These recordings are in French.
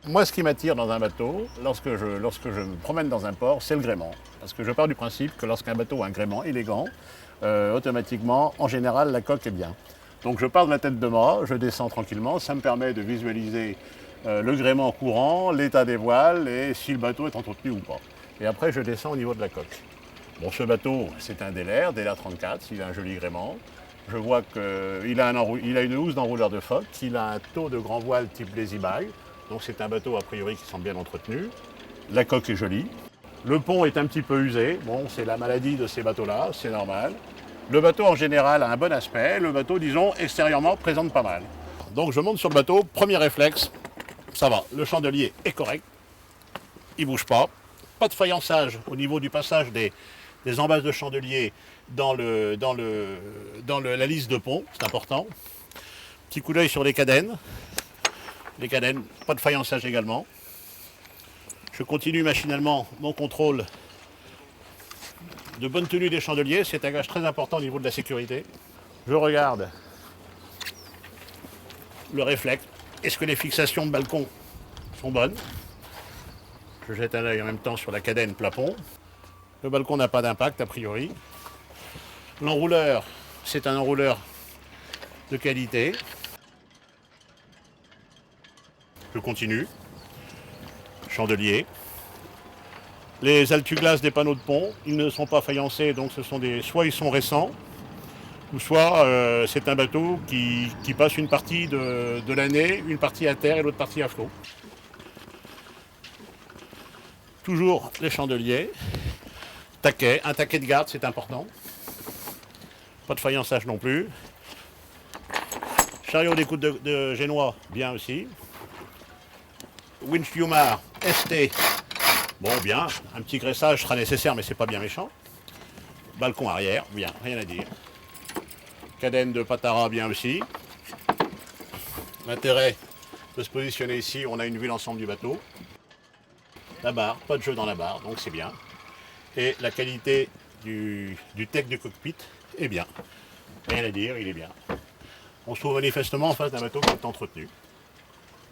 Moi, ce qui m'attire dans un bateau, lorsque je me promène dans un port, c'est le gréement. Parce que je pars du principe que lorsqu'un bateau a un gréement élégant, automatiquement, en général, la coque est bien. Donc je pars de la tête de mât, je descends tranquillement, ça me permet de visualiser le gréement courant, l'état des voiles et si le bateau est entretenu ou pas. Et après, je descends au niveau de la coque. Bon, ce bateau, c'est un Delair 34, il a un joli gréement. Je vois qu'il a une housse d'enrouleur de phoque, il a un taux de grand voile type Lazy Bag, donc c'est un bateau a priori qui semble bien entretenu. La coque est jolie. Le pont est un petit peu usé, bon, c'est la maladie de ces bateaux-là, c'est normal. Le bateau en général a un bon aspect, le bateau, disons, extérieurement présente pas mal. Donc je monte sur le bateau, premier réflexe, ça va, le chandelier est correct, il bouge pas. Pas de faïençage au niveau du passage des embases de chandelier dans la lisse de pont, c'est important. Petit coup d'œil sur les cadènes, pas de faïençage également. Je continue machinalement mon contrôle de bonne tenue des chandeliers, c'est un gage très important au niveau de la sécurité. Je regarde le réflexe, est-ce que les fixations de balcon sont bonnes? Je jette un œil en même temps sur la cadène plafond. Le balcon n'a pas d'impact a priori. L'enrouleur, c'est un enrouleur de qualité. Je continue. Chandelier. Les altuglaces des panneaux de pont, ils ne sont pas faïencés, donc soit ils sont récents, ou soit c'est un bateau qui passe une partie de l'année, une partie à terre et l'autre partie à flot. Toujours les chandeliers. Taquet, un taquet de garde, c'est important. Pas de faïençage non plus. Chariot d'écoute de génois, bien aussi. Winch Humar ST, bon bien, un petit graissage sera nécessaire mais c'est pas bien méchant. Balcon arrière, bien, rien à dire. Cadène de Patara, bien aussi. L'intérêt de se positionner ici, on a une vue l'ensemble du bateau. La barre, pas de jeu dans la barre, donc c'est bien. Et la qualité du tech du cockpit est bien. Rien à dire, il est bien. On se trouve manifestement en face d'un bateau qui est entretenu.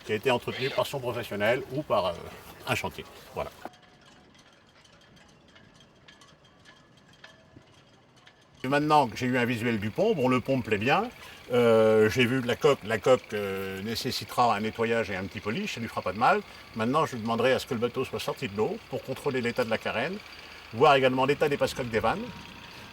Qui a été entretenu par son professionnel ou par un chantier. Voilà. Et maintenant que j'ai eu un visuel du pont, bon le pont me plaît bien, j'ai vu la coque nécessitera un nettoyage et un petit polish, ça ne lui fera pas de mal. Maintenant je demanderai à ce que le bateau soit sorti de l'eau pour contrôler l'état de la carène, voir également l'état des passecoques des vannes,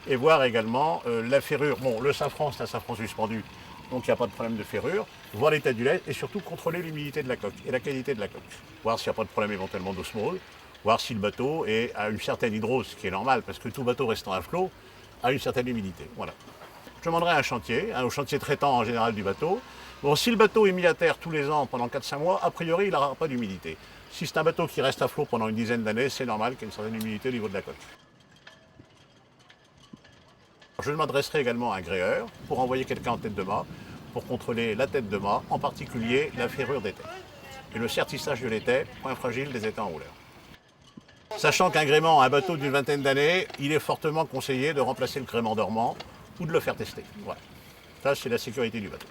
et voir également la ferrure. Bon, le safran, c'est un safran suspendu, donc il n'y a pas de problème de ferrure. Voir l'état du lait et surtout contrôler l'humidité de la coque et la qualité de la coque. Voir s'il n'y a pas de problème éventuellement d'osmose, voir si le bateau a une certaine hydrose, ce qui est normal, parce que tout bateau restant à flot a une certaine humidité. Voilà. Je demanderai à un chantier, au chantier traitant en général du bateau. Bon, si le bateau est mis à terre tous les ans pendant 4-5 mois, a priori, il n'aura pas d'humidité. Si c'est un bateau qui reste à flot pendant une dizaine d'années, c'est normal qu'il y ait une certaine humidité au niveau de la coque. Je m'adresserai également à un gréeur pour envoyer quelqu'un en tête de mât pour contrôler la tête de mât, en particulier la ferrure d'étai et le sertissage de l'étai, point fragile des étais enrouleurs. Sachant qu'un gréement, un bateau d'une vingtaine d'années, il est fortement conseillé de remplacer le gréement dormant ou de le faire tester. Voilà. Ça, c'est la sécurité du bateau.